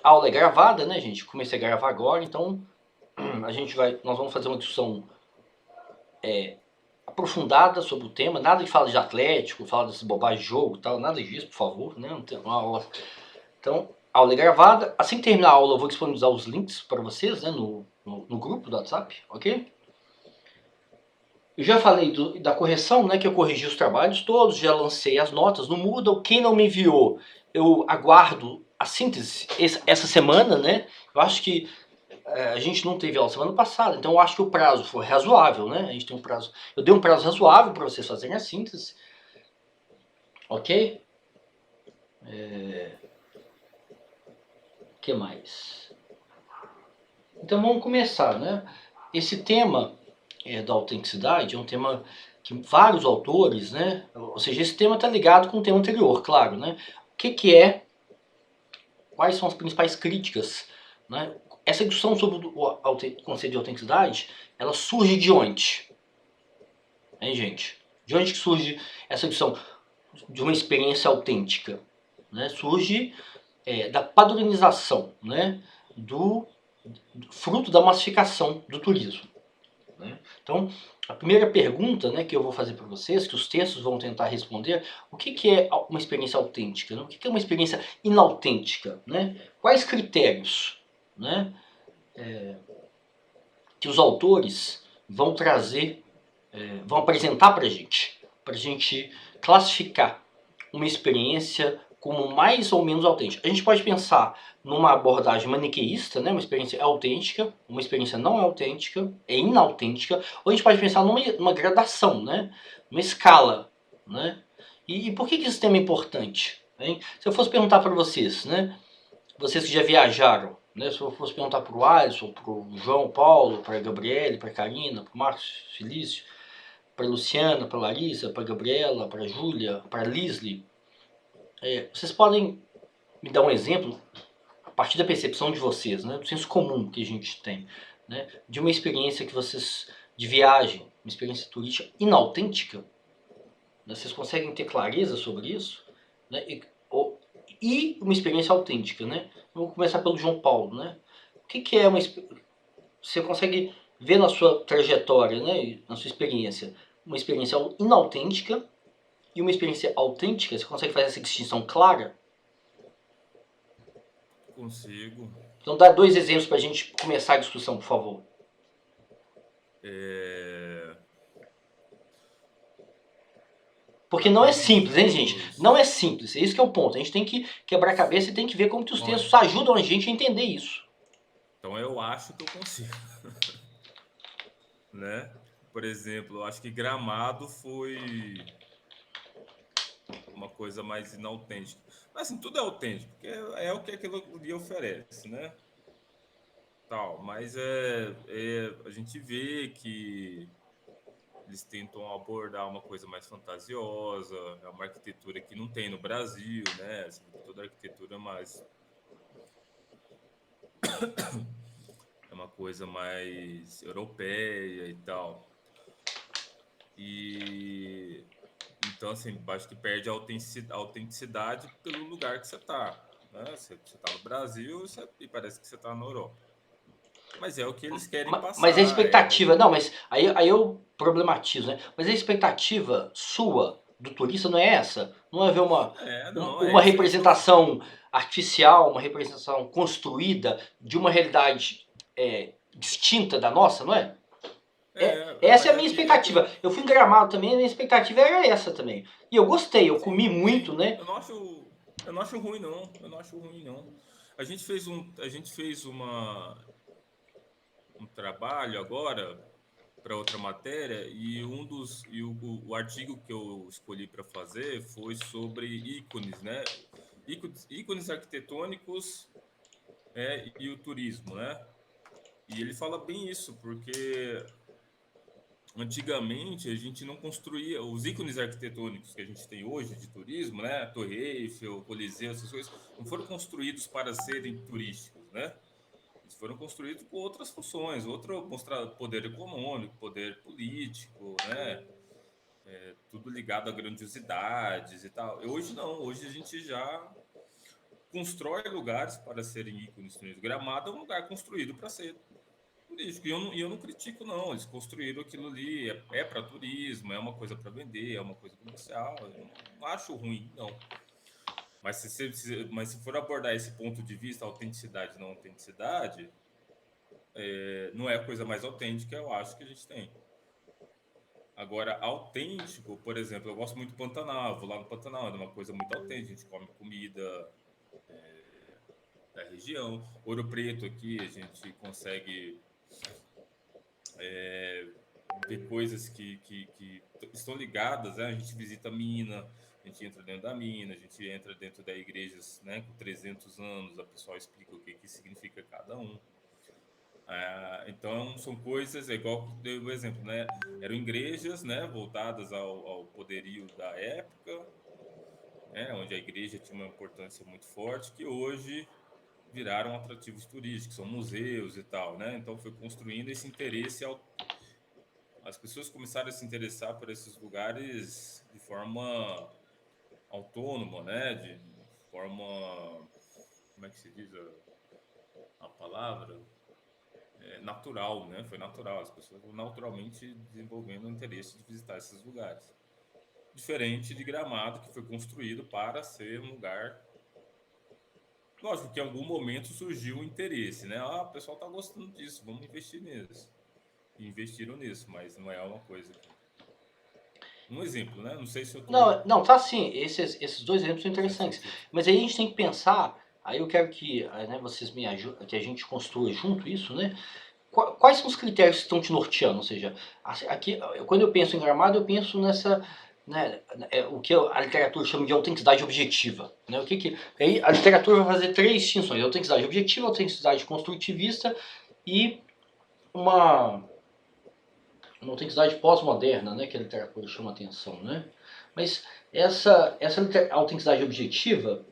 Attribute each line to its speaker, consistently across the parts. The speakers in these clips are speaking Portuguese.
Speaker 1: A aula é gravada, né, gente? Comecei a gravar agora, então nós vamos fazer uma discussão aprofundada sobre o tema. Nada de fala de Atlético, fala desse bobagem de jogo, tal, nada disso, por favor, né? Não tem uma aula. Então, a aula é gravada. Assim que terminar a aula, eu vou disponibilizar os links para vocês, né, no grupo do WhatsApp, ok? Eu já falei da correção, né, que eu corrigi os trabalhos todos, já lancei as notas, não mudam. Quem não me enviou, eu aguardo a síntese essa semana, né? Eu acho que a gente não teve aula semana passada, então eu acho que o prazo foi razoável, né? A gente tem um prazo. Eu dei um prazo razoável para vocês fazerem a síntese, ok? Que mais? Então vamos começar, né? Esse tema da autenticidade é um tema que vários autores, né? Ou seja, esse tema está ligado com o tema anterior, claro, né? O que é? Quais são as principais críticas, né? Essa discussão sobre o conceito de autenticidade, ela surge de onde? Hein, gente? De onde que surge essa discussão de uma experiência autêntica? Né? Surge da padronização, né? do fruto da massificação do turismo. Né? Então, a primeira pergunta, né, que eu vou fazer para vocês, que os textos vão tentar responder, o que é uma experiência autêntica? Né? O que é uma experiência inautêntica? Né? Quais critérios, né, que os autores vão trazer, vão apresentar para a gente classificar uma experiência como mais ou menos autêntica? A gente pode pensar numa abordagem maniqueísta, né? Uma experiência é autêntica, uma experiência não é autêntica, é inautêntica, ou a gente pode pensar numa gradação, né? Uma escala, né? E por que esse tema é importante? Hein? Se eu fosse perguntar para vocês, né? Vocês que já viajaram, né? Se eu fosse perguntar para o Alisson, para o João Paulo, para a Gabriele, para a Karina, para o Marcos Felício, para a Luciana, para a Larissa, para a Gabriela, para a Júlia, para a Lisli, vocês podem me dar um exemplo, a partir da percepção de vocês, né, do senso comum que a gente tem, né, de uma experiência que vocês, de viagem, uma experiência turística inautêntica? Né, vocês conseguem ter clareza sobre isso? Né, e uma experiência autêntica, né? Vamos começar pelo João Paulo, né? O que é você consegue ver na sua trajetória, né, na sua experiência, uma experiência inautêntica e uma experiência autêntica? Você consegue fazer essa distinção clara?
Speaker 2: Consigo.
Speaker 1: Então dá dois exemplos para a gente começar a discussão, por favor.
Speaker 2: É,
Speaker 1: Porque não é simples, hein, gente? Não
Speaker 2: Acredito.
Speaker 1: é simples. É isso que é o ponto. A gente tem que quebrar a cabeça e tem que ver como que os
Speaker 2: Bom,
Speaker 1: textos ajudam a gente a entender isso.
Speaker 2: então eu acho que eu consigo, né? Por exemplo, eu acho que Gramado foi uma coisa mais inautêntica. Mas assim, tudo é autêntico, porque é o que aquilo ali oferece, né? Tal, mas a gente vê que eles tentam abordar uma coisa mais fantasiosa, é uma arquitetura que não tem no Brasil, né? Assim, toda a arquitetura é uma coisa mais europeia e tal. E então, assim, acho que perde a autenticidade pelo lugar que você está. Né? Você está no Brasil e parece que você está na Europa. Mas é o que eles querem
Speaker 1: Mas a
Speaker 2: passar.
Speaker 1: expectativa, não, mas aí eu problematizo, né? Mas a expectativa sua do turista não é essa? Não é ver
Speaker 2: Não,
Speaker 1: uma
Speaker 2: é isso que eu
Speaker 1: representação artificial, uma representação construída de uma realidade distinta da nossa, não é? Essa é a
Speaker 2: mas
Speaker 1: minha
Speaker 2: é que
Speaker 1: expectativa. Eu fui em Gramado também, a minha expectativa era essa também. E eu gostei, eu comi
Speaker 2: sim,
Speaker 1: muito,
Speaker 2: sim.
Speaker 1: né?
Speaker 2: Eu não acho ruim não. Eu não acho ruim não. A gente fez um trabalho agora para outra matéria e o artigo que eu escolhi para fazer foi sobre ícones, né? Ícones arquitetônicos e o turismo, né? E ele fala bem isso, porque antigamente a gente não construía os ícones arquitetônicos que a gente tem hoje de turismo, né? Torre Eiffel, Coliseu, essas coisas, não foram construídos para serem turísticos, né? Eles foram construídos com outras funções, outro mostrar poder econômico, poder político, né? Tudo ligado a grandiosidades e tal. E hoje não, hoje a gente já constrói lugares para serem ícones turísticos. Gramado é um lugar construído para ser turístico. E eu não critico, não. Eles construíram aquilo ali, é para turismo, é uma coisa para vender, é uma coisa comercial. Eu não acho ruim, não. Mas mas se for abordar esse ponto de vista, autenticidade e não autenticidade, não é a coisa mais autêntica, eu acho, que a gente tem. Agora, autêntico, por exemplo, eu gosto muito do Pantanal, vou lá no Pantanal, é uma coisa muito autêntica, a gente come comida da região. Ouro Preto aqui, a gente consegue ver coisas que estão ligadas, né? A gente visita a mina, a gente entra dentro da mina, a gente entra dentro da igrejas, né, com 300 anos, a pessoa explica o que significa cada um. Então, são coisas, é igual que dei o exemplo, né? Eram igrejas, né, voltadas ao poderio da época, né, onde a igreja tinha uma importância muito forte, que hoje viraram atrativos turísticos, são museus e tal, né? Então, foi construindo esse interesse as pessoas começaram a se interessar por esses lugares de forma autônoma, né? De forma, como é que se diz a palavra? Natural, né? Foi natural. As pessoas vão naturalmente desenvolvendo o interesse de visitar esses lugares. Diferente de Gramado, que foi construído para ser um lugar. Lógico que em algum momento surgiu o interesse, né? O pessoal está gostando disso, vamos investir nisso. E investiram nisso, mas não é uma coisa. Um exemplo, né? Não sei se eu tô.
Speaker 1: Não, tá sim. Esses dois exemplos são interessantes.
Speaker 2: Sim.
Speaker 1: Mas aí a gente tem que pensar. Aí eu quero que, né, vocês me ajudem, que a gente construa junto isso, né? Quais são os critérios que estão te norteando? Ou seja, aqui, quando eu penso em Gramado, eu penso nessa, né, o que a literatura chama de autenticidade objetiva. Né? Aí a literatura vai fazer três distinções: autenticidade objetiva, autenticidade construtivista e uma autenticidade pós-moderna, né, que a literatura chama atenção. Né? Mas essa autenticidade objetiva,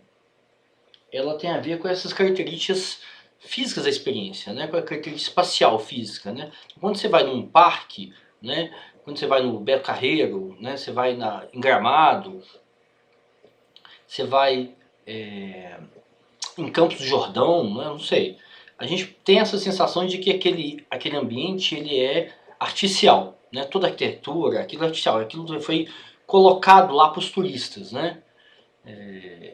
Speaker 1: ela tem a ver com essas características físicas da experiência, né? Com a característica espacial física, né? Quando você vai num parque, né? Quando você vai no Beto Carreiro, né? Você vai em Gramado, você vai em Campos do Jordão, né? Não sei. A gente tem essa sensação de que aquele ambiente ele é artificial, né? Toda a arquitetura, aquilo é artificial, aquilo foi colocado lá para os turistas, né?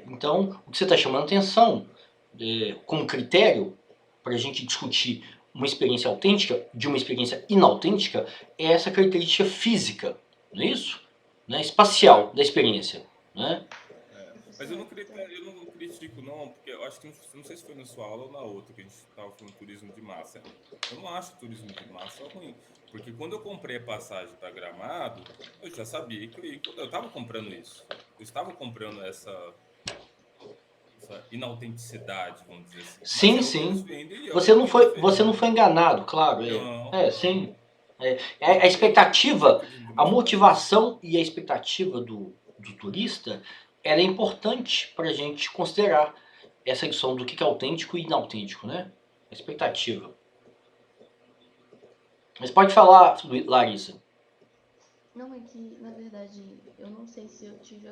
Speaker 1: Então, o que você está chamando a atenção como critério para a gente discutir uma experiência autêntica de uma experiência inautêntica é essa característica física, não é isso? Né? Espacial da experiência. Né?
Speaker 2: Mas eu não critico, não, porque eu acho que não sei se foi na sua aula ou na outra que a gente estava falando de turismo de massa. Eu não acho turismo de massa ruim, porque quando eu comprei a passagem para Gramado, eu já sabia que eu estava comprando isso. Eu estava comprando essa inautenticidade, vamos dizer assim.
Speaker 1: Sim. Você não foi enganado, claro. Sim. A expectativa, a motivação e a expectativa do turista, ela é importante para a gente considerar essa questão do que é autêntico e inautêntico, né? A expectativa. Mas pode falar, Larissa.
Speaker 3: Não, é que, na verdade, eu não sei se eu tive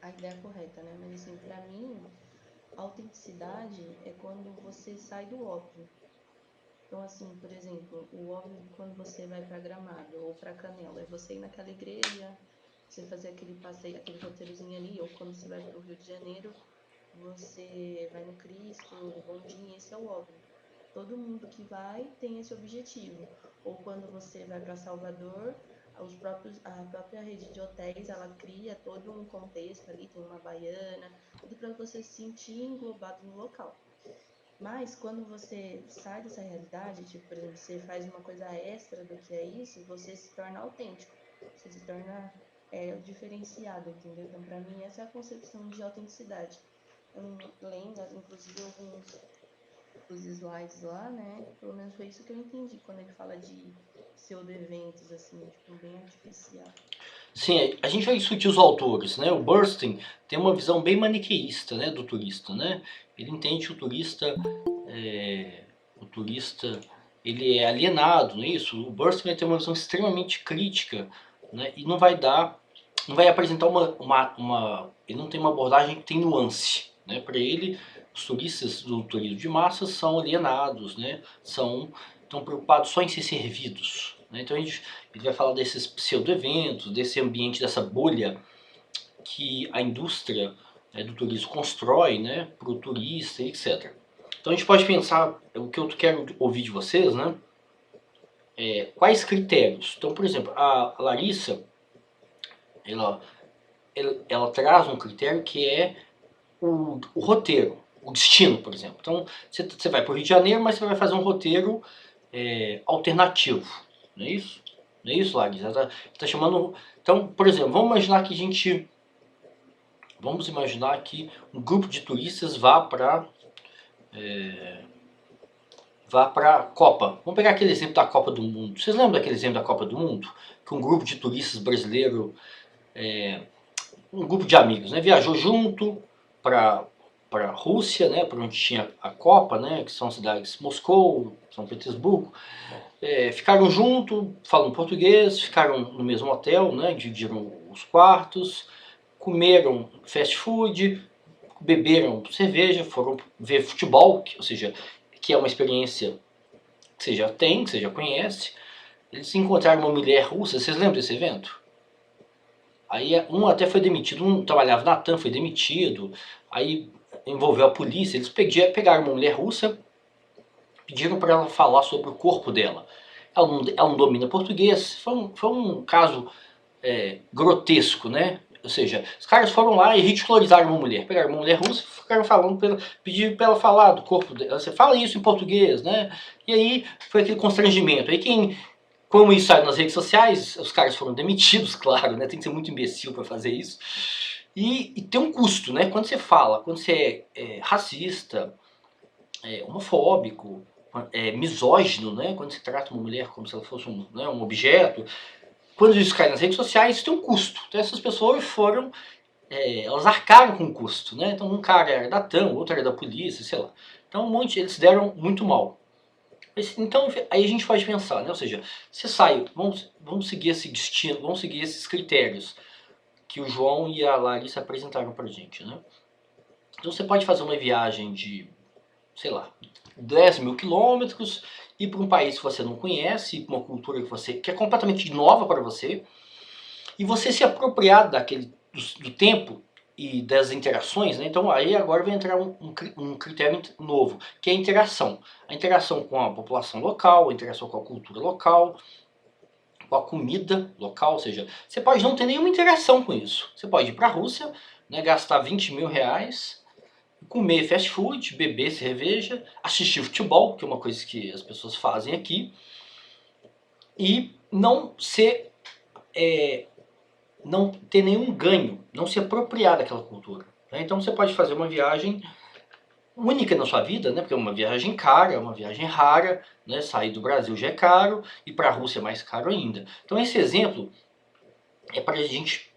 Speaker 3: a ideia correta, né? Mas, assim, pra mim, autenticidade é quando você sai do óbvio. Então, assim, por exemplo, o óbvio quando você vai para Gramado ou para Canela, é você ir naquela igreja, você fazer aquele passeio, aquele roteirozinho ali, ou quando você vai para o Rio de Janeiro, você vai no Cristo, no Bondinho, esse é o óbvio. Todo mundo que vai tem esse objetivo. Ou quando você vai para Salvador, a própria rede de hotéis, ela cria todo um contexto ali, tem uma baiana, tudo para você se sentir englobado no local. Mas quando você sai dessa realidade, tipo, por exemplo, você faz uma coisa extra do que é isso, você se torna autêntico, você se torna diferenciado, entendeu? Então, para mim, essa é a concepção de autenticidade. Lendo, inclusive, alguns os slides lá, né? Pelo menos foi isso que eu entendi quando ele fala de pseudo-eventos, assim, tipo, bem artificial.
Speaker 1: Sim, a gente vai discutir os autores, né? O Bernstein tem uma visão bem maniqueísta, né, do turista, né? Ele entende que o turista ele é alienado, não é isso? O Bernstein tem uma visão extremamente crítica, né? E não vai apresentar ele não tem uma abordagem que tem nuance, né? Para ele, os turistas do turismo de massa são alienados, né? Estão preocupados só em ser servidos, né? Então ele vai falar desses pseudo-eventos, desse ambiente, dessa bolha que a indústria do turismo constrói, né, para o turista, etc. Então a gente pode pensar, o que eu quero ouvir de vocês, né, quais critérios. Então, por exemplo, a Larissa, ela traz um critério que é o roteiro, o destino, por exemplo. Então, você vai para o Rio de Janeiro, mas você vai fazer um roteiro alternativo, não é isso? Não é isso, Larissa? Ela tá chamando... Então, por exemplo, vamos imaginar que um grupo de turistas vá para a Copa. Vamos pegar aquele exemplo da Copa do Mundo. Vocês lembram daquele exemplo da Copa do Mundo? Que um grupo de turistas brasileiro, um grupo de amigos, né, viajou junto para a Rússia, né, para onde tinha a Copa, né, que são cidades Moscou, São Petersburgo. Ficaram junto, falam português, ficaram no mesmo hotel, né, dividiram os quartos, comeram fast food, beberam cerveja, foram ver futebol, ou seja, que é uma experiência que você já tem, que você já conhece. Eles encontraram uma mulher russa, vocês lembram desse evento? Aí um até foi demitido, um trabalhava na TAM, foi demitido, aí envolveu a polícia, eles pegaram uma mulher russa, pediram para ela falar sobre o corpo dela. Ela não domina português, foi um caso grotesco, né? Ou seja, os caras foram lá e ridicularizaram uma mulher. Pegaram uma mulher russa e ficaram falando, pediram para ela falar do corpo dela. Você fala isso em português, né? E aí foi aquele constrangimento. Aí como isso sai nas redes sociais, os caras foram demitidos, claro, né? Tem que ser muito imbecil para fazer isso. E tem um custo, né? Quando você é racista, homofóbico, misógino, né? Quando você trata uma mulher como se ela fosse um objeto, quando isso cai nas redes sociais, isso tem um custo. Então essas pessoas elas arcaram com o custo, né? Então um cara era da TAM, outro era da polícia, sei lá. Então eles se deram muito mal. Então aí a gente pode pensar, né? Ou seja, você sai, vamos seguir esse destino, vamos seguir esses critérios que o João e a Larissa apresentaram pra gente, né? Então você pode fazer uma viagem de, sei lá, 10 mil quilômetros, ir para um país que você não conhece, ir para uma cultura que é completamente nova para você, e você se apropriar do tempo e das interações, né? Então aí agora vai entrar um critério novo, que é a interação. A interação com a população local, a interação com a cultura local, com a comida local, ou seja, você pode não ter nenhuma interação com isso. Você pode ir para a Rússia, né, gastar 20 mil reais, comer fast food, beber cerveja, assistir futebol, que é uma coisa que as pessoas fazem aqui, e não ter nenhum ganho, não se apropriar daquela cultura, né? Então você pode fazer uma viagem única na sua vida, né? Porque é uma viagem cara, é uma viagem rara, né? Sair do Brasil já é caro, e para a Rússia é mais caro ainda. Então esse exemplo é para a gente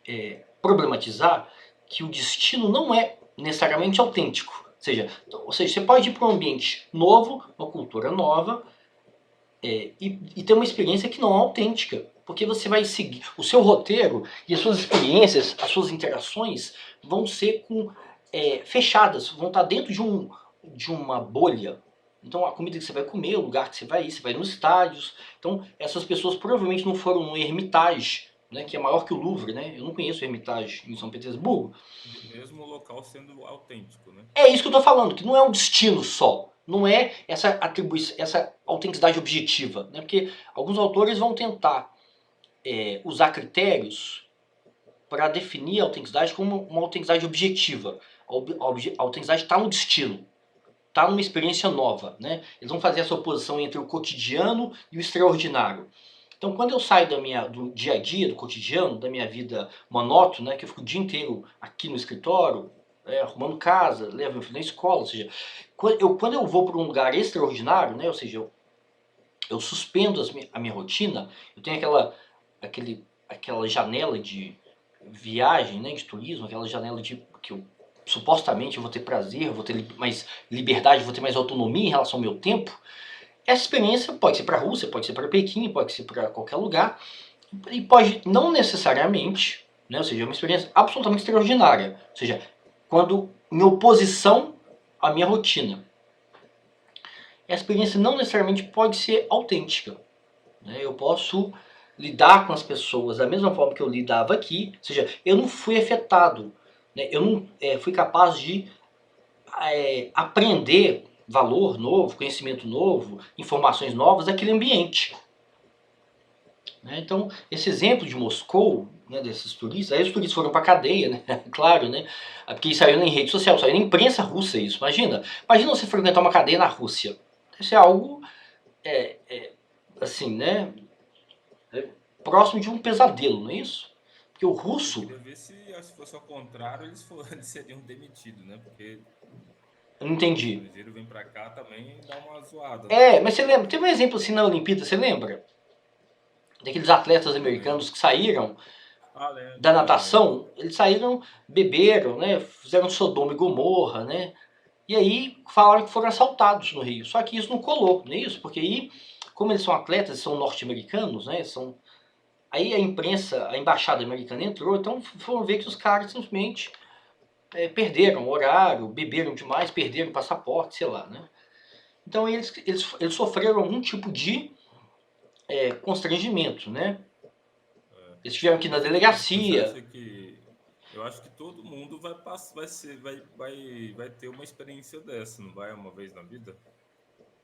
Speaker 1: problematizar que o destino não é necessariamente autêntico. Ou seja, você pode ir para um ambiente novo, uma cultura nova, e ter uma experiência que não é autêntica. Porque você vai seguir o seu roteiro e as suas experiências, as suas interações vão ser fechadas, vão estar dentro de uma bolha. Então a comida que você vai comer, o lugar que você vai ir, você vai nos estádios. Então essas pessoas provavelmente não foram no Hermitage, né, que é maior que o Louvre, né? Eu não conheço o Hermitage em São Petersburgo.
Speaker 2: Mesmo o local sendo autêntico, né?
Speaker 1: É isso que eu estou falando, que não é um destino só. Não é essa atribuição, essa autenticidade objetiva, né? Porque alguns autores vão tentar usar critérios para definir a autenticidade como uma autenticidade objetiva. A autenticidade está no destino, está numa experiência nova, né? Eles vão fazer essa oposição entre o cotidiano e o extraordinário. Então quando eu saio do dia a dia, do cotidiano, da minha vida monótona, né, que eu fico o dia inteiro aqui no escritório, arrumando casa, levo meu filho na escola, ou seja, quando eu vou para um lugar extraordinário, né, ou seja, eu suspendo a minha rotina, eu tenho aquela janela de viagem, né, de turismo, aquela janela que eu supostamente vou ter prazer, vou ter mais liberdade, vou ter mais autonomia em relação ao meu tempo. Essa experiência pode ser para a Rússia, pode ser para Pequim, pode ser para qualquer lugar, e pode não necessariamente, né, ou seja, é uma experiência absolutamente extraordinária, ou seja, quando em oposição a minha rotina. A experiência não necessariamente pode ser autêntica, né? Eu posso lidar com as pessoas da mesma forma que eu lidava aqui, ou seja, eu não fui afetado, né? Eu não fui capaz de aprender valor novo, conhecimento novo, informações novas daquele ambiente. Né? Então, esse exemplo de Moscou, né, desses turistas, aí os turistas foram para cadeia, né? Claro, né? Porque saiu na rede social, saiu na imprensa russa isso. Imagina você frequentar uma cadeia na Rússia. Isso é algo, assim, né? Próximo de um pesadelo, não é isso? Porque o
Speaker 2: Eu
Speaker 1: russo,
Speaker 2: queria ver se fosse ao contrário, eles seriam demitidos, né? Porque
Speaker 1: eu não entendi.
Speaker 2: estrangeiro vem pra cá também dá uma zoada, né?
Speaker 1: Mas você lembra, teve um exemplo assim na Olimpíada, você lembra? Daqueles atletas
Speaker 2: Não lembro.
Speaker 1: americanos que saíram
Speaker 2: Ah, lembro.
Speaker 1: da
Speaker 2: Lembro.
Speaker 1: natação, eles saíram, beberam, né? Fizeram Sodoma e Gomorra, né? E aí falaram que foram assaltados no Rio. Só que isso não colou, não é isso? Porque aí, como eles são atletas, são norte-americanos, né? Aí a imprensa, a embaixada americana entrou, então foram ver que os caras simplesmente perderam o horário, beberam demais, perderam o passaporte, sei lá, né? Então eles sofreram algum tipo de constrangimento, né?
Speaker 2: É.
Speaker 1: Eles tiveram que ir na
Speaker 2: Mas você
Speaker 1: delegacia.
Speaker 2: acha que eu acho que todo mundo vai passar, vai ter uma experiência dessa, não vai uma vez na vida?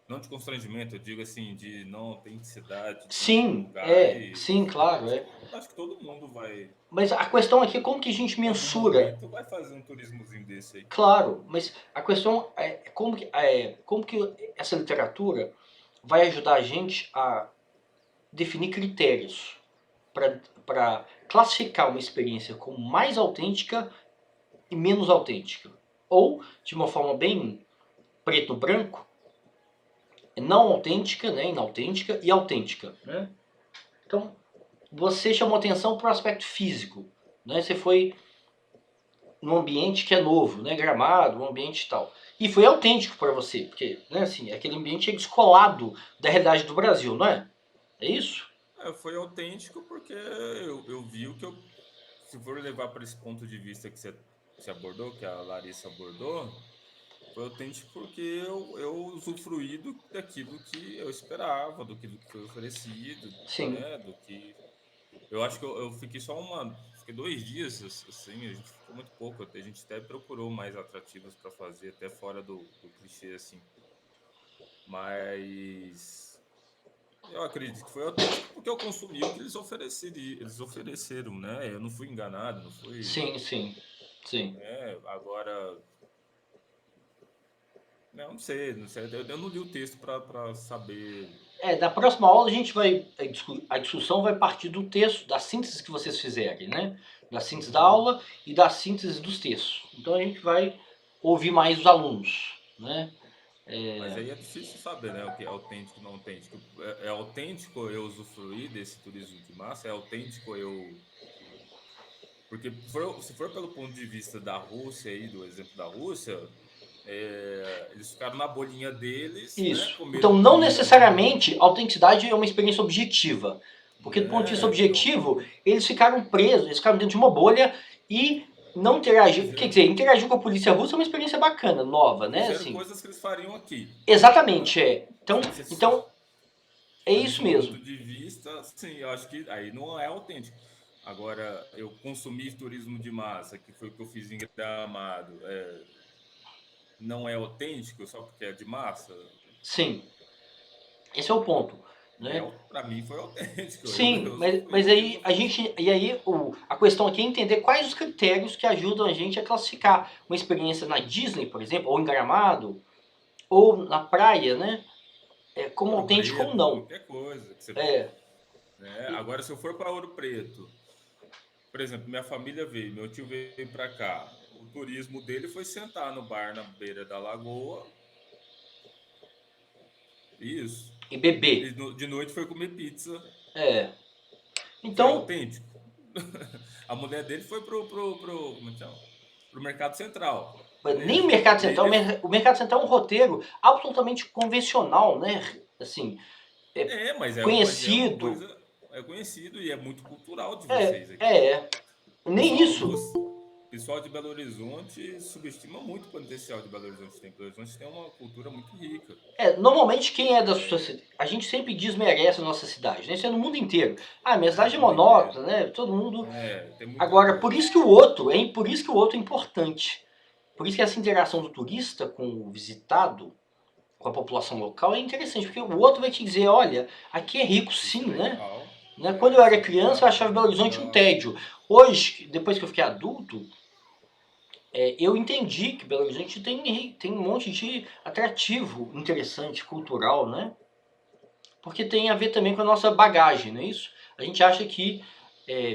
Speaker 2: Não de constrangimento, eu digo assim, de não autenticidade, de ir para um
Speaker 1: Sim,
Speaker 2: lugar e
Speaker 1: sim, claro,
Speaker 2: acho que todo mundo vai,
Speaker 1: Mas a questão aqui é como que a gente
Speaker 2: em algum
Speaker 1: mensura.
Speaker 2: momento, vai fazer um turismozinho desse aí.
Speaker 1: Claro, mas a questão é como que essa literatura vai ajudar a gente a definir critérios para classificar uma experiência como mais autêntica e menos autêntica. Ou, de uma forma bem preto no branco, não autêntica, né, inautêntica e autêntica. Né? Então, você chamou atenção para o aspecto físico. Né? Você foi num ambiente que é novo, né, Gramado, um ambiente tal. E foi autêntico para você, porque, né, assim, aquele ambiente é descolado da realidade do Brasil, não é? É isso?
Speaker 2: Foi autêntico porque eu vi o que eu, se for levar para esse ponto de vista que você abordou, que a Larissa abordou, foi autêntico porque eu usufruí daquilo que eu esperava, do que foi oferecido,
Speaker 1: Sim.
Speaker 2: né? Do que. Eu acho que eu fiquei fiquei 2 dias assim, a gente ficou muito pouco, a gente até procurou mais atrativos para fazer, até fora do clichê, assim. Mas eu acredito que foi autêntico porque eu consumi o que eles ofereceram, né? Eu não fui enganado, não fui.
Speaker 1: Sim, sim, sim.
Speaker 2: Agora. Não sei, não sei. Eu não li o texto para saber.
Speaker 1: Da próxima aula a gente vai. A discussão vai partir do texto, da síntese que vocês fizerem, né? Da síntese da
Speaker 2: Uhum.
Speaker 1: aula e da síntese dos textos. Então a gente vai ouvir mais os alunos, né?
Speaker 2: Mas aí é difícil saber, né? O que é autêntico e não autêntico. É autêntico eu usufruir desse turismo de massa? É autêntico eu. Porque se for pelo ponto de vista da Rússia aí, do exemplo da Rússia, eles ficaram na bolinha deles, né?
Speaker 1: Isso. Então,
Speaker 2: Comeram
Speaker 1: não
Speaker 2: comida do.
Speaker 1: necessariamente a autenticidade é uma experiência objetiva. Porque, do ponto de vista objetivo,
Speaker 2: Então.
Speaker 1: eles ficaram presos, eles ficaram dentro de uma bolha e não interagiram. Quer
Speaker 2: Fizeram,
Speaker 1: dizer, interagir com a polícia russa é uma experiência bacana, nova, né?
Speaker 2: fizeram
Speaker 1: Assim,
Speaker 2: coisas que eles fariam aqui.
Speaker 1: exatamente, Então,
Speaker 2: Se
Speaker 1: então é
Speaker 2: nesse
Speaker 1: isso
Speaker 2: ponto
Speaker 1: mesmo.
Speaker 2: de vista, sim, eu acho que aí não é autêntico. Agora, eu consumir turismo de massa, que foi o que eu fiz em Gramado, não é autêntico só porque é de massa?
Speaker 1: Sim, esse é o ponto, né?
Speaker 2: Para mim foi autêntico.
Speaker 1: Sim,
Speaker 2: Eu
Speaker 1: mas
Speaker 2: usufruí do que eles
Speaker 1: aí a
Speaker 2: ofereceram.
Speaker 1: gente. E aí a questão aqui é entender quais os critérios que ajudam a gente a classificar uma experiência na Disney, por exemplo, ou em Gramado, ou na praia, né? Como
Speaker 2: Ouro
Speaker 1: autêntico ou
Speaker 2: Preto,
Speaker 1: não.
Speaker 2: qualquer coisa. Que você,
Speaker 1: É,
Speaker 2: né? Agora, se eu for para Ouro Preto, por exemplo, minha família veio, meu tio veio para cá. O turismo dele foi sentar no bar na beira da lagoa. Isso.
Speaker 1: e
Speaker 2: E
Speaker 1: beber.
Speaker 2: de noite foi comer pizza.
Speaker 1: É.
Speaker 2: Foi
Speaker 1: Então,
Speaker 2: autêntico. A mulher dele foi como é que chama? Pro Mercado Central.
Speaker 1: nem o
Speaker 2: Beleza.
Speaker 1: Mercado Central,
Speaker 2: Ele
Speaker 1: o Mercado Central é um roteiro absolutamente convencional, né? Assim,
Speaker 2: mas é uma
Speaker 1: conhecido.
Speaker 2: coisa, é conhecido e é muito cultural de
Speaker 1: É,
Speaker 2: vocês aqui.
Speaker 1: é. Nem
Speaker 2: Só
Speaker 1: isso.
Speaker 2: você. pessoal de Belo Horizonte subestima muito o potencial de Belo Horizonte. Belo Horizonte tem uma cultura muito rica.
Speaker 1: Normalmente quem é da sua cidade, a gente sempre desmerece a nossa cidade, né? Isso é no mundo inteiro. Ah, minha cidade é
Speaker 2: No mundo
Speaker 1: monótona, né? Todo mundo.
Speaker 2: tem muita
Speaker 1: Agora,
Speaker 2: coisa.
Speaker 1: por isso que o outro é importante. Por isso que essa interação do turista com o visitado, com a população local, é interessante, porque o outro vai te dizer, olha, aqui é rico sim,
Speaker 2: Isso é
Speaker 1: né?
Speaker 2: legal.
Speaker 1: Quando eu era criança, eu achava Belo Horizonte um tédio. Hoje, depois que eu fiquei adulto, eu entendi que Belo Horizonte tem um monte de atrativo interessante, cultural, né? Porque tem a ver também com a nossa bagagem, não é isso? A gente acha que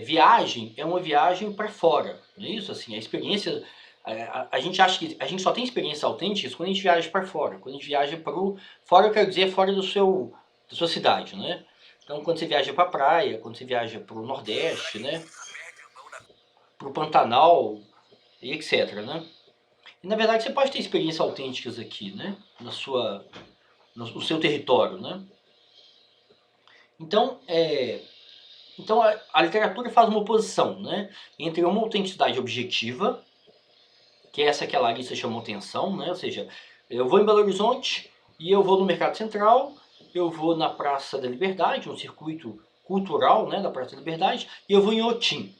Speaker 1: viagem é uma viagem para fora, não é isso? Assim, a experiência, a gente acha que a gente só tem experiências autênticas quando a gente viaja para fora. Quando a gente viaja para o fora, eu quero dizer fora da sua cidade, né? Então, quando você viaja para a praia, quando você viaja para o Nordeste, né? Para o Pantanal e etc, né? E, na verdade, você pode ter experiências autênticas aqui, né? No seu território, né? Então, a literatura faz uma oposição, né, entre uma autenticidade objetiva, que é essa que a Larissa chamou atenção, né, ou seja, eu vou em Belo Horizonte e eu vou no Mercado Central, eu vou na Praça da Liberdade, no circuito cultural, né, da Praça da Liberdade, e eu vou em Otim.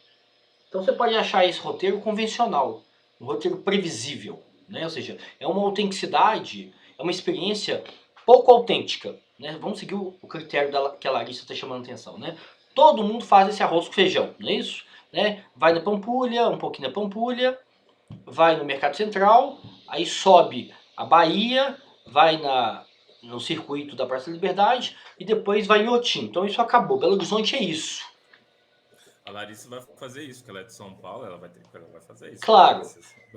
Speaker 1: Então você pode achar esse roteiro convencional, um roteiro previsível, né, ou seja, é uma autenticidade, é uma experiência pouco autêntica, né. Vamos seguir o critério que a Larissa está chamando atenção, né. Todo mundo faz esse arroz com feijão, não é isso? Né? Vai na Pampulha, um pouquinho na Pampulha, vai no Mercado Central, aí sobe a Bahia, vai no circuito da Praça da Liberdade e depois vai em Otim. Então isso acabou. Belo Horizonte é isso.
Speaker 2: A Larissa vai fazer isso, porque ela é de São Paulo, ela vai fazer isso.
Speaker 1: Claro.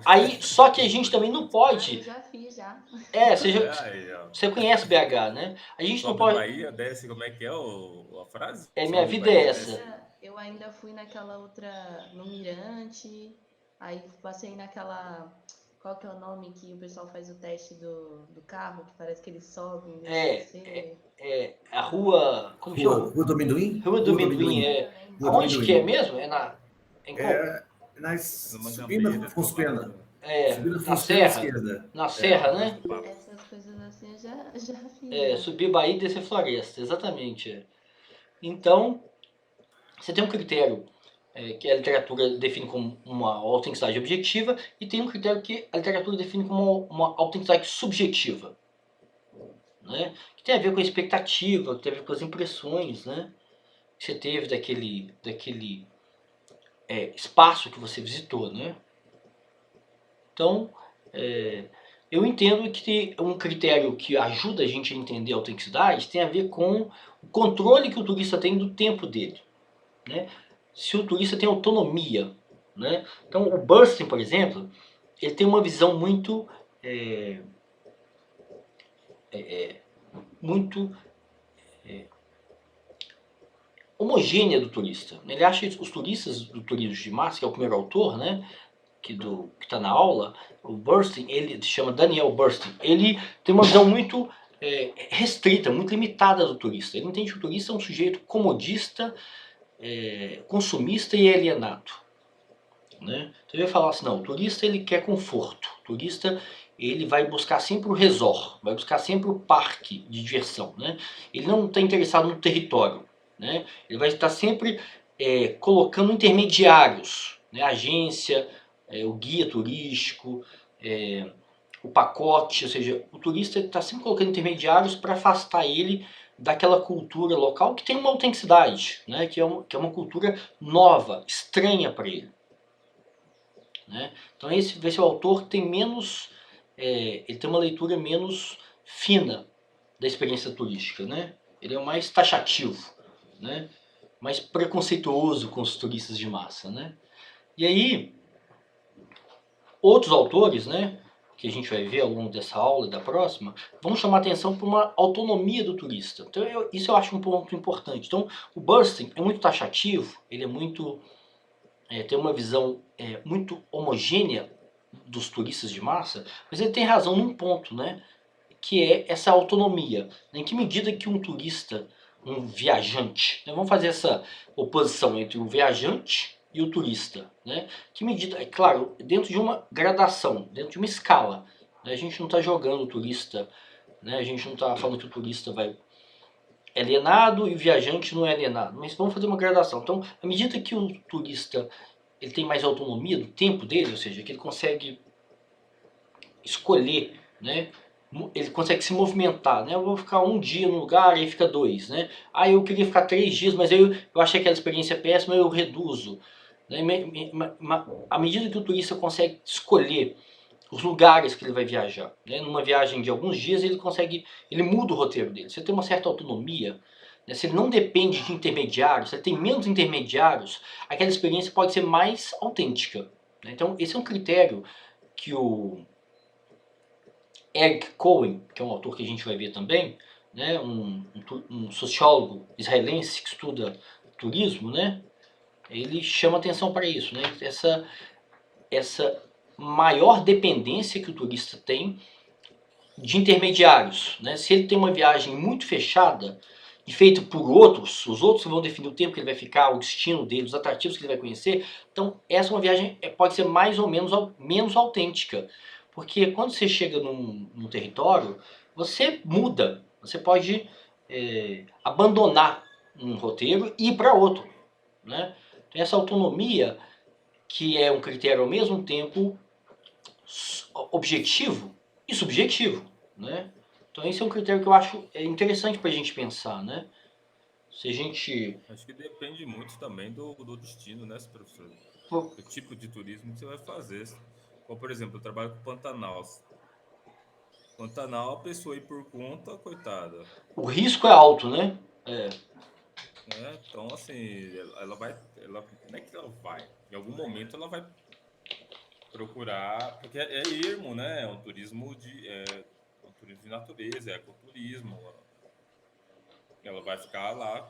Speaker 1: Aí, só que a gente também não
Speaker 3: Ah, eu
Speaker 1: pode.
Speaker 3: já fiz já.
Speaker 2: Aí, ó.
Speaker 1: Você conhece BH, né? A gente não
Speaker 2: Sobe
Speaker 1: pode.
Speaker 2: Bahia, desce, como é que é a frase?
Speaker 1: Minha
Speaker 2: Sobe
Speaker 1: vida é
Speaker 2: Bahia,
Speaker 1: essa.
Speaker 2: desce.
Speaker 3: Eu ainda fui naquela outra, no Mirante, aí passei naquela, qual que é o nome que o pessoal faz o teste do carro, que parece que eles sobem em vez de descer.
Speaker 1: A rua. Como chama?
Speaker 4: Rua do Amendoim?
Speaker 1: Rua do Amendoim.
Speaker 4: Rua do
Speaker 1: Aonde que é
Speaker 4: Amendoim.
Speaker 1: mesmo? Em qual?
Speaker 2: Numa
Speaker 4: Subindo a
Speaker 2: Gambeira,
Speaker 4: Afonso
Speaker 2: do lado
Speaker 4: Pena.
Speaker 1: É,
Speaker 4: Subindo a
Speaker 1: na
Speaker 4: Afonso Pena à
Speaker 1: Serra.
Speaker 4: esquerda.
Speaker 1: Na Serra,
Speaker 2: atrás
Speaker 1: né?
Speaker 2: do papo.
Speaker 3: Essas coisas assim eu já fiz. Já.
Speaker 1: Subir Bahia e descer Floresta, exatamente. Então, você tem um critério que a literatura define como uma autenticidade objetiva e tem um critério que a literatura define como uma autenticidade subjetiva, né? Que tem a ver com a expectativa, que tem a ver com as impressões, né? Que você teve daquele espaço que você visitou, né? Então, eu entendo que um critério que ajuda a gente a entender a autenticidade tem a ver com o controle que o turista tem do tempo dele, né? Se o turista tem autonomia, né? Então, o Burstyn, por exemplo, ele tem uma visão muito homogênea do turista. Ele acha que os turistas do turismo de massa, que é o primeiro autor, né, que está na aula, o Burstyn, ele se chama Daniel Burstyn, ele tem uma visão muito restrita, muito limitada do turista. Ele entende que o turista é um sujeito comodista, consumista e alienado, né? Então ele vai falar assim, não, o turista ele quer conforto, o turista ele vai buscar sempre o resort, vai buscar sempre o parque de diversão, né? Ele não está interessado no território, né? Ele vai estar sempre colocando intermediários, né? A agência, o guia turístico, o pacote, ou seja, o turista está sempre colocando intermediários para afastar ele daquela cultura local que tem uma autenticidade, né? Que é uma cultura nova, estranha para ele, né? Então esse autor tem menos, ele tem uma leitura menos fina da experiência turística, né? Ele é mais taxativo, né? Mais preconceituoso com os turistas de massa, né? E aí, outros autores, né, que a gente vai ver ao longo dessa aula e da próxima, vão chamar atenção para uma autonomia do turista. Então isso eu acho um ponto importante. Então o Burstyn é muito taxativo, ele é muito tem uma visão muito homogênea dos turistas de massa, mas ele tem razão num ponto, né, que é essa autonomia. Em que medida que um turista, um viajante, né, vamos fazer essa oposição entre o viajante e o turista, né? Que medida, é claro, dentro de uma gradação, dentro de uma escala, né? A gente não está jogando o turista, né? A gente não está falando que o turista é alienado e o viajante não é alienado, mas vamos fazer uma gradação. Então, à medida que o turista ele tem mais autonomia do tempo dele, ou seja, que ele consegue escolher, né? Ele consegue se movimentar, né? Eu vou ficar um dia no lugar, aí fica 2, né? Ah, eu queria ficar 3 dias, mas eu achei aquela experiência péssima, eu reduzo. Né? À medida que o turista consegue escolher os lugares que ele vai viajar, né? Numa viagem de alguns dias ele muda o roteiro dele. Você tem uma certa autonomia, né? Se ele não depende de intermediários, se ele tem menos intermediários, aquela experiência pode ser mais autêntica. Né? Então esse é um critério que o Eric Cohen, que é um autor que a gente vai ver também, né, um sociólogo israelense que estuda turismo, né, ele chama atenção para isso, né, essa maior dependência que o turista tem de intermediários. Né, se ele tem uma viagem muito fechada e feita por outros, os outros vão definir o tempo que ele vai ficar, o destino dele, os atrativos que ele vai conhecer, então essa é uma viagem pode ser mais ou menos autêntica. Porque quando você chega num território, você muda. Você pode abandonar um roteiro e ir para outro. Né? Então essa autonomia, que é um critério ao mesmo tempo objetivo e subjetivo. Né? Então esse é um critério que eu acho interessante para a gente pensar. Né? Se a gente...
Speaker 2: Acho que depende muito também do destino, né, professor?
Speaker 1: Pô,
Speaker 2: Do tipo de turismo que você vai fazer. Como, por exemplo, eu trabalho com Pantanal. Pantanal, a pessoa ir por conta, coitada.
Speaker 1: o risco é alto, né? É,
Speaker 2: Né? Então, assim, ela vai. Não é que ela vai. Em algum momento ela vai procurar. Porque é ermo, né? É um turismo um turismo de natureza, é ecoturismo. Ela vai ficar lá.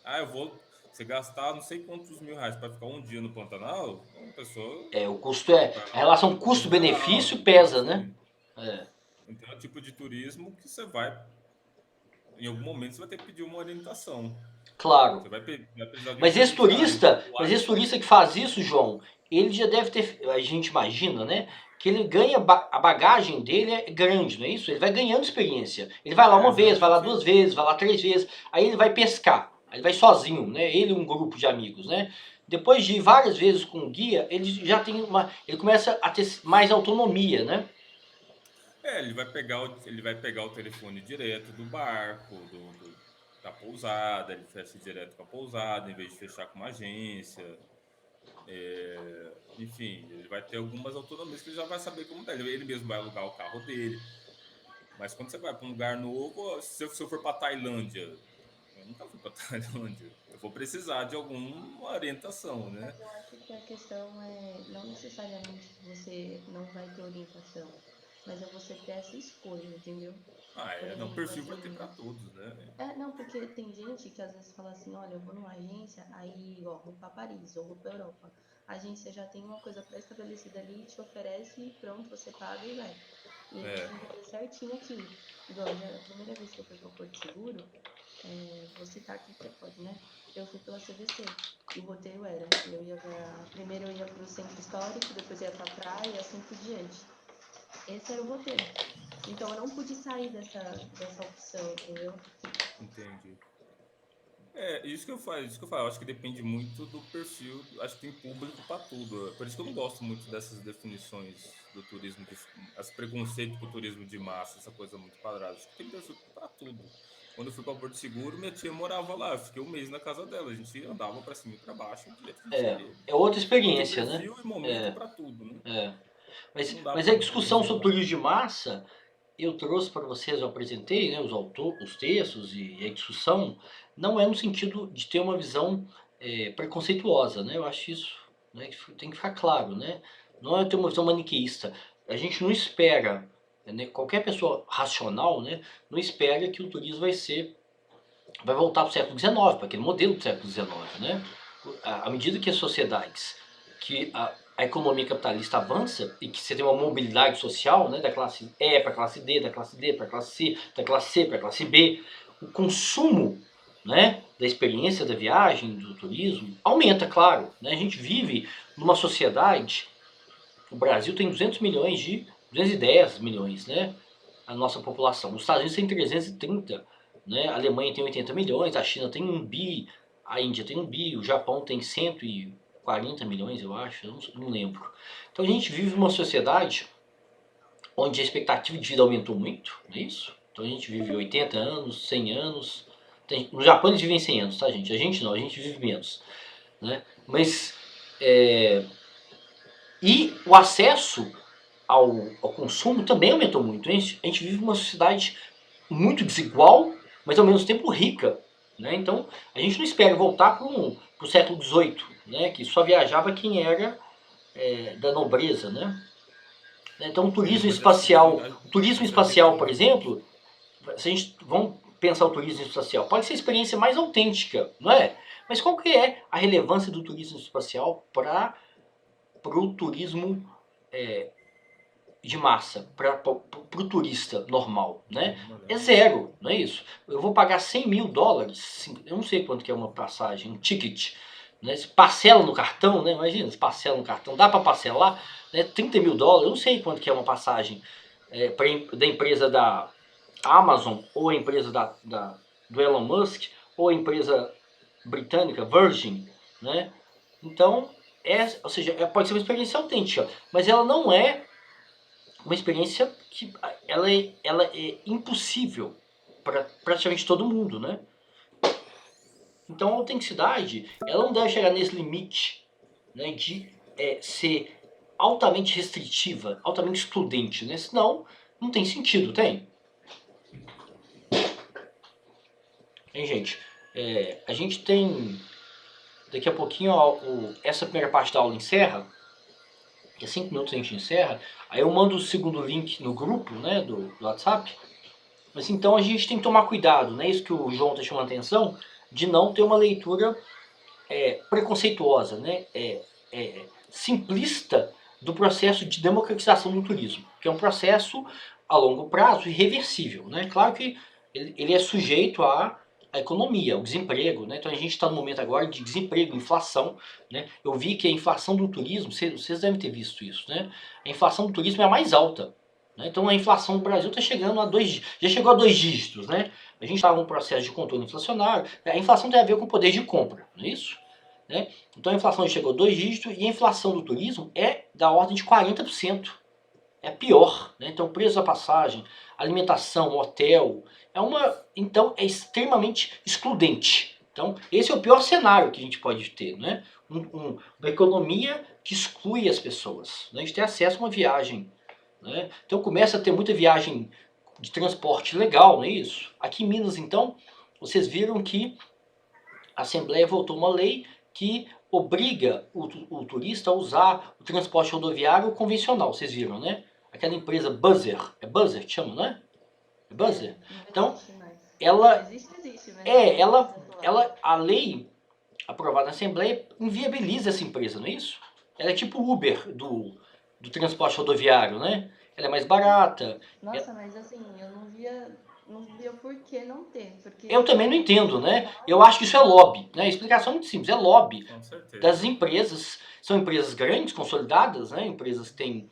Speaker 2: Ah, eu vou. Você gastar não sei quantos mil reais para ficar um dia no Pantanal, a pessoa
Speaker 1: o custo é...
Speaker 2: vai
Speaker 1: A
Speaker 2: lá.
Speaker 1: relação
Speaker 2: Custo é
Speaker 1: custo-benefício
Speaker 2: alto. Então,
Speaker 1: pesa, né?
Speaker 2: assim,
Speaker 1: É,
Speaker 2: então é o tipo de turismo que você vai. Em algum momento você vai ter que pedir uma orientação.
Speaker 1: claro.
Speaker 2: Você vai precisar de um intermediário.
Speaker 1: Mas esse turista que faz isso, João, ele já deve ter, a gente imagina, né? Que ele ganha, a bagagem dele é grande, não é isso? Ele vai ganhando experiência. Ele vai lá uma vez, vai lá
Speaker 2: Geralmente,
Speaker 1: 2 vezes, vai lá 3 vezes, aí ele vai pescar. Aí ele vai sozinho, né? Ele e um grupo de amigos, né? Depois de ir várias vezes com o guia, ele já tem ele começa a ter mais autonomia, né?
Speaker 2: ele vai pegar o telefone direto do barco, da pousada, ele fecha direto com a pousada, em vez de fechar com uma agência. Enfim, ele vai ter algumas autonomias que ele já vai saber como é. Ele mesmo vai alugar o carro dele. Mas quando você vai para um lugar novo, se eu for para Tailândia, eu nunca fui para Tailândia, eu vou precisar de alguma orientação, né?
Speaker 3: Mas eu acho que a questão é não necessariamente que você não vai ter orientação, mas é você ter essa escolha, entendeu? Por
Speaker 2: Não,
Speaker 3: exemplo,
Speaker 2: perfil vai ter para
Speaker 3: assim,
Speaker 2: todos, né?
Speaker 3: não, porque tem gente que às vezes fala assim, olha, eu vou numa agência, aí, ó, vou pra Paris ou vou pra Europa. A agência já tem uma coisa pré-estabelecida ali, te oferece e pronto, você paga e vai. E eles
Speaker 2: É,
Speaker 3: têm que fazer certinho aquilo. Igual, a primeira vez que eu fui pra Porto Seguro, vou citar aqui que pode, né? Eu fui pela CVC. E o roteiro era, primeiro eu ia pro centro histórico, depois eu ia pra praia e assim por diante. Esse era o roteiro. Então eu não pude sair dessa opção, entendeu?
Speaker 2: entendi. Isso que eu falo. Eu acho que depende muito do perfil. Acho que tem público para tudo. Por isso que eu não gosto muito dessas definições do turismo, esse preconceito com o turismo de massa, essa coisa muito quadrada. Acho que tem perfil para tudo. Quando eu fui para Porto Seguro, minha tia morava lá. Eu fiquei um mês na casa dela. A gente andava para cima e para baixo do jeito que a gente queria.
Speaker 1: É outra
Speaker 2: Então tem
Speaker 1: experiência, né?
Speaker 2: perfil e momento
Speaker 1: É,
Speaker 2: para tudo, né?
Speaker 1: é.
Speaker 2: Não dá
Speaker 1: Mas
Speaker 2: para
Speaker 1: a discussão sobre
Speaker 2: generalizar.
Speaker 1: turismo de massa, eu trouxe para vocês, eu apresentei, né, os textos e a discussão, não é no sentido de ter uma visão preconceituosa, né? Eu acho isso, né, que tem que ficar claro, né? Não é ter uma visão maniqueísta. A gente não espera, né, qualquer pessoa racional, né, não espera que o turismo vai voltar para o século XIX, para aquele modelo do século XIX, né? À medida que as sociedades, que a economia capitalista avança e que você tem uma mobilidade social, né, da classe E para a classe D, da classe D para a classe C, da classe C para a classe B, o consumo né, da experiência da viagem, do turismo, aumenta, claro. Né? A gente vive numa sociedade, o Brasil tem 210 milhões, né, a nossa população. Os Estados Unidos tem 330, né, a Alemanha tem 80 milhões, a China tem 1 bi, a Índia tem 1 bi, o Japão tem 140 milhões, eu acho, eu não lembro. Então a gente vive numa sociedade onde a expectativa de vida aumentou muito, não é isso? Então a gente vive 80 anos, 100 anos. No Japão eles vivem 100 anos, tá, gente? A gente não, a gente vive menos. Né? Mas, e o acesso ao consumo também aumentou muito. A gente vive numa sociedade muito desigual, mas ao mesmo tempo rica. Né? Então a gente não espera voltar para o século XVIII, né? Que só viajava quem era da nobreza. Né? Então o turismo espacial, por exemplo, se a gente vamos pensar o turismo espacial, pode ser a experiência mais autêntica, não é? Mas qual que é a relevância do turismo espacial para o turismo de massa, para o turista normal, né? É zero, não é isso? Eu vou pagar 100 mil dólares, eu não sei quanto que é uma passagem, um ticket, né? Se parcela no cartão, né? Imagina, se parcela no cartão, dá para parcelar, né? 30 mil dólares, eu não sei quanto que é uma passagem da empresa da Amazon, ou a empresa do Elon Musk, ou a empresa britânica Virgin, né? Então, ou seja, pode ser uma experiência autêntica, mas ela não é uma experiência que ela é impossível para praticamente todo mundo, né? Então a autenticidade, ela não deve chegar nesse limite, né, de ser altamente restritiva, altamente excludente, né? Senão não tem sentido, tem? Hein, gente? A gente tem, daqui a pouquinho, essa primeira parte da aula encerra, que é 5 minutos a gente encerra, aí eu mando o segundo link no grupo, né, do WhatsApp, mas então a gente tem que tomar cuidado, né, isso que o João está chamando a atenção, de não ter uma leitura preconceituosa, né, simplista do processo de democratização do turismo, que é um processo a longo prazo irreversível, né? Claro que ele é sujeito à economia, ao desemprego, né? Então a gente está no momento agora de desemprego, inflação, né? Eu vi que a inflação do turismo, vocês devem ter visto isso, né? A inflação do turismo é a mais alta, né? Então a inflação do Brasil está chegando já chegou a 2 dígitos, né? A gente está num processo de controle inflacionário, a inflação tem a ver com o poder de compra, não é isso? Né? Então a inflação chegou a 2 dígitos e a inflação do turismo é da ordem de 40%. É pior. Né? Então preço da passagem, alimentação, hotel, então é extremamente excludente. Então esse é o pior cenário que a gente pode ter. Né? Uma economia que exclui as pessoas. Né? A gente tem acesso a uma viagem. Né? Então começa a ter muita viagem de transporte legal, não é isso? Aqui em Minas, então, vocês viram que a Assembleia votou uma lei que obriga o turista a usar o transporte rodoviário convencional, vocês viram, né? Aquela empresa Buzzer, é Buzzer que chama, não é? É Buzzer? Então, a lei aprovada na Assembleia inviabiliza essa empresa, não é isso? Ela é tipo o Uber do transporte rodoviário, né? Ela é mais barata.
Speaker 3: Nossa, mas assim, eu não via por que não ter. Porque
Speaker 1: eu também não entendo, né? Eu acho que isso é lobby, né? A explicação é muito simples, é lobby das empresas. São empresas grandes, consolidadas, né? Empresas que têm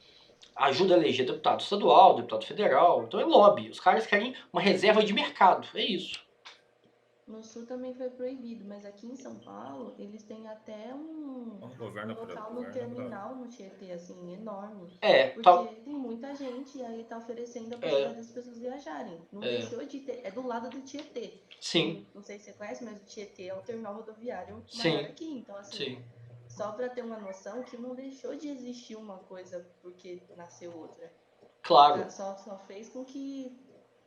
Speaker 1: ajuda a eleger deputado estadual, deputado federal. Então é lobby. Os caras querem uma reserva de mercado, é isso.
Speaker 3: No Sul também foi proibido, mas aqui em São Paulo eles têm até um local no terminal no Tietê, assim, enorme. Porque tem muita gente e aí tá oferecendo a possibilidade das pessoas viajarem. Não deixou de ter, é do lado do Tietê.
Speaker 1: Sim.
Speaker 3: Não sei se você conhece, mas o Tietê é o terminal rodoviário maior aqui. Então, assim, só para ter uma noção que não deixou de existir uma coisa porque nasceu outra.
Speaker 1: Claro.
Speaker 3: Só fez com que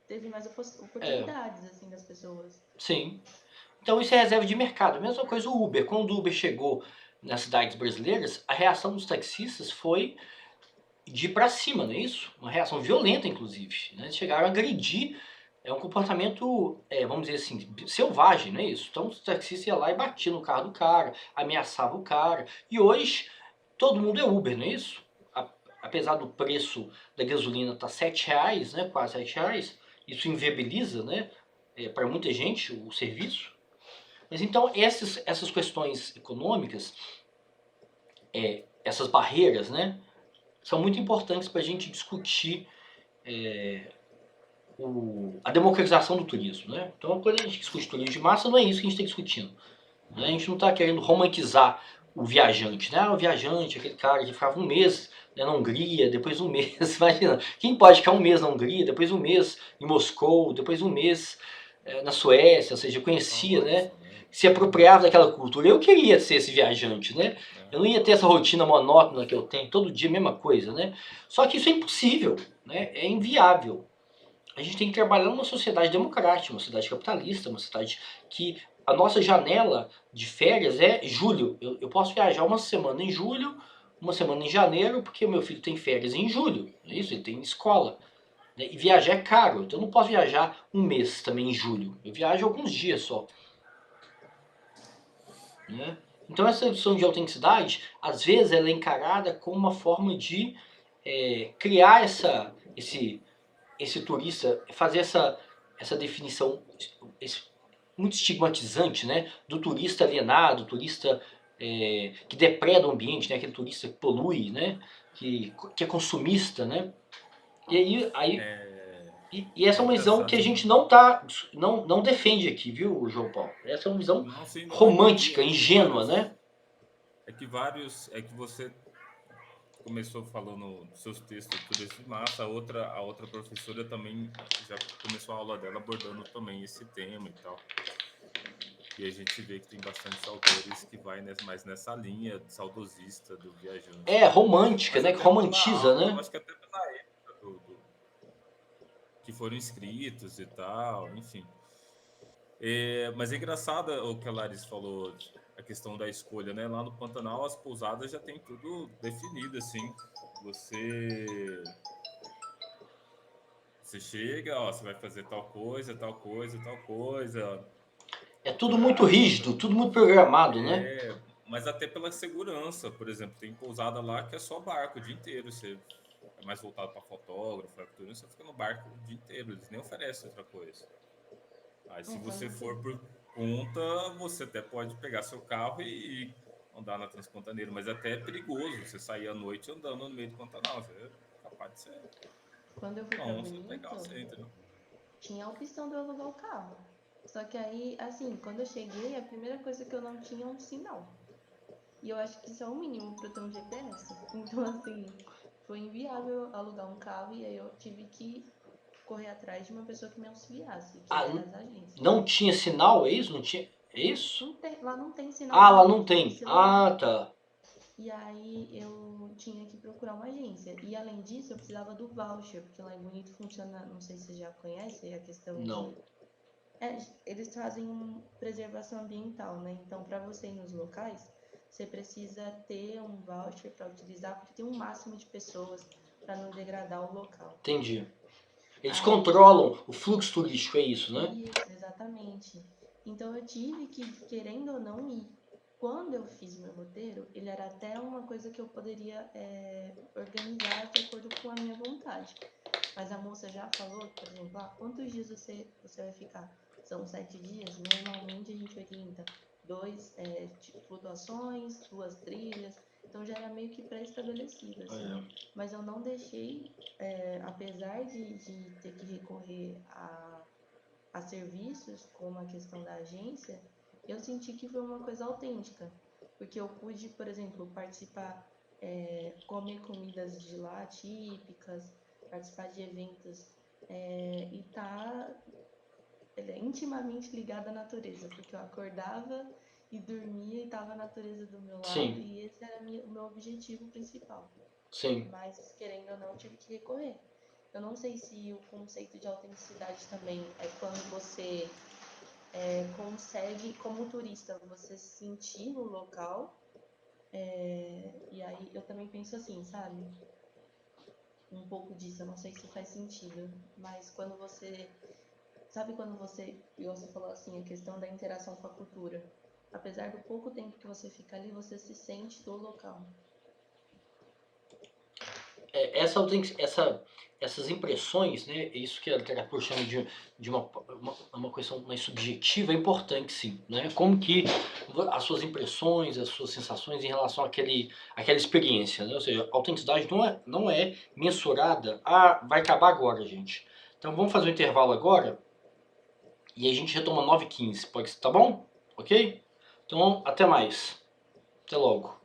Speaker 3: teve mais oportunidades assim das pessoas.
Speaker 1: Sim. Então isso é reserva de mercado. Mesma coisa o Uber. Quando o Uber chegou nas cidades brasileiras, a reação dos taxistas foi de ir para cima, não é isso? Uma reação violenta, inclusive. Né? Eles chegaram a agredir. É um comportamento, vamos dizer assim, selvagem, não é isso? Então os taxistas iam lá e batiam no carro do cara, ameaçavam o cara. E hoje todo mundo é Uber, não é isso? Apesar do preço da gasolina estar R$7, né, quase R$7, isso inviabiliza, né, para muita gente o serviço. Mas então essas questões econômicas, essas barreiras, né, são muito importantes para a gente discutir a democratização do turismo, né? Então, quando a gente discute turismo de massa, não é isso que a gente está discutindo, né? A gente não está querendo romantizar o viajante, né? O viajante, aquele cara que ficava um mês, né, na Hungria, depois um mês, imagina, quem pode ficar um mês na Hungria, depois um mês em Moscou, depois um mês na Suécia, ou seja, conhecia, né?
Speaker 2: Nossa, né?
Speaker 1: Se apropriava daquela cultura. Eu queria ser esse viajante, né? Eu não ia ter essa rotina monótona que eu tenho, todo dia a mesma coisa, né? Só que isso é impossível, né? É inviável. A gente tem que trabalhar numa sociedade democrática, uma sociedade capitalista, uma sociedade que a nossa janela de férias é julho. Eu posso viajar uma semana em julho, uma semana em janeiro, porque o meu filho tem férias em julho. É isso, ele tem escola. Né? E viajar é caro, então eu não posso viajar um mês também em julho. Eu viajo alguns dias só. Né? Então essa redução de autenticidade, às vezes ela é encarada como uma forma de criar esse turista, fazer essa definição muito estigmatizante, né, do turista alienado, turista que depreda o ambiente, né, aquele turista que polui, né, que é consumista, né. E aí e essa
Speaker 2: É
Speaker 1: é uma visão que
Speaker 2: engraçado
Speaker 1: a
Speaker 2: você
Speaker 1: gente
Speaker 2: falar.
Speaker 1: não defende aqui, viu, João Paulo? Essa é uma visão
Speaker 2: Não, sim, não,
Speaker 1: romântica, ingênua, né?
Speaker 2: é que você começou falando dos seus textos de turismo de massa, a outra professora também já começou a aula dela abordando também esse tema e tal. E a gente vê que tem bastantes autores que vai mais nessa linha saudosista do viajante,
Speaker 1: É
Speaker 2: né?
Speaker 1: romântica,
Speaker 2: Mas
Speaker 1: né? Que
Speaker 2: até pela
Speaker 1: romantiza,
Speaker 2: aula, eu
Speaker 1: né?
Speaker 2: acho que até pela época que foram inscritos e tal, enfim. Mas é engraçado o que a Larissa falou, a questão da escolha, né? Lá no Pantanal, as pousadas já tem tudo definido, assim. Você chega, ó, você vai fazer tal coisa, tal coisa, tal coisa,
Speaker 1: É tudo muito
Speaker 2: horário,
Speaker 1: rígido, tudo muito programado, né?
Speaker 2: mas até pela segurança, por exemplo, tem pousada lá que é só barco o dia inteiro, você é mais voltado para fotógrafo, você fica no barco o dia inteiro, eles nem oferecem outra coisa. Aí se você
Speaker 3: Quando
Speaker 2: for por conta, você até pode pegar seu carro e andar na Transpantaneira, mas até é perigoso você sair à noite andando no meio do Pantanal, você é capaz de ser
Speaker 3: quando eu fui
Speaker 2: uma
Speaker 3: pra
Speaker 2: onça pegar
Speaker 3: Bonito,
Speaker 2: você, entendeu?
Speaker 3: tinha a opção de eu alugar o carro. Só que aí, assim, quando eu cheguei, a primeira coisa que eu não tinha é um sinal. E eu acho que isso é o mínimo pra eu ter um GPS. Então, assim, foi inviável alugar um carro e aí eu tive que correr atrás de uma pessoa que me auxiliasse, que
Speaker 1: Ah,
Speaker 3: era as agências.
Speaker 1: não tinha sinal, é isso? Não tinha. É isso?
Speaker 3: Lá não tem sinal
Speaker 1: Ah, lá
Speaker 3: de,
Speaker 1: não
Speaker 3: de
Speaker 1: tem.
Speaker 3: celular.
Speaker 1: Ah, tá.
Speaker 3: E aí eu tinha que procurar uma agência. E além disso, eu precisava do voucher, porque lá em Bonito funciona, não sei se você já conhece, a questão de.
Speaker 1: Não.
Speaker 3: Eles fazem preservação ambiental, né? Então, para você ir nos locais, você precisa ter um voucher para utilizar, porque tem um máximo de pessoas para não degradar o local.
Speaker 1: Entendi. Eles
Speaker 3: Aí,
Speaker 1: controlam o fluxo turístico, é isso, né?
Speaker 3: isso, exatamente. Então eu tive que, querendo ou não, ir. Quando eu fiz meu roteiro, ele era até uma coisa que eu poderia organizar de acordo com a minha vontade. Mas a moça já falou, por exemplo, quantos dias você vai ficar? São 7 dias? Normalmente a gente orienta flutuações, 2 trilhas. Então já era meio que pré-estabelecido, assim.
Speaker 1: É.
Speaker 3: Mas eu não deixei, apesar de ter que recorrer a serviços, como a questão da agência, eu senti que foi uma coisa autêntica. Porque eu pude, por exemplo, participar, comer comidas de lá típicas, participar de eventos e estar intimamente ligada à natureza, porque eu acordava e dormia e estava a natureza do meu lado,
Speaker 1: Sim,
Speaker 3: e esse era o meu objetivo principal.
Speaker 1: sim.
Speaker 3: Mas, querendo ou não, tive que recorrer. Eu não sei se o conceito de autenticidade também é quando você consegue, como turista, você se sentir no local. E aí eu também penso assim, sabe? Um pouco disso, eu não sei se faz sentido, mas quando você. Sabe quando você, e você falou assim, a questão da interação com a cultura? Apesar do pouco tempo que você fica ali, você se sente do local.
Speaker 1: Essas impressões, né, é isso que a literatura chama de uma uma questão mais subjetiva, é importante sim, né? Como que as suas impressões, as suas sensações em relação àquela experiência, né? Ou seja, a autenticidade não é mensurada, vai acabar agora, gente. Então vamos fazer um intervalo agora e a gente retoma 9h15, pode ser, tá bom? Ok? Então até mais, até logo.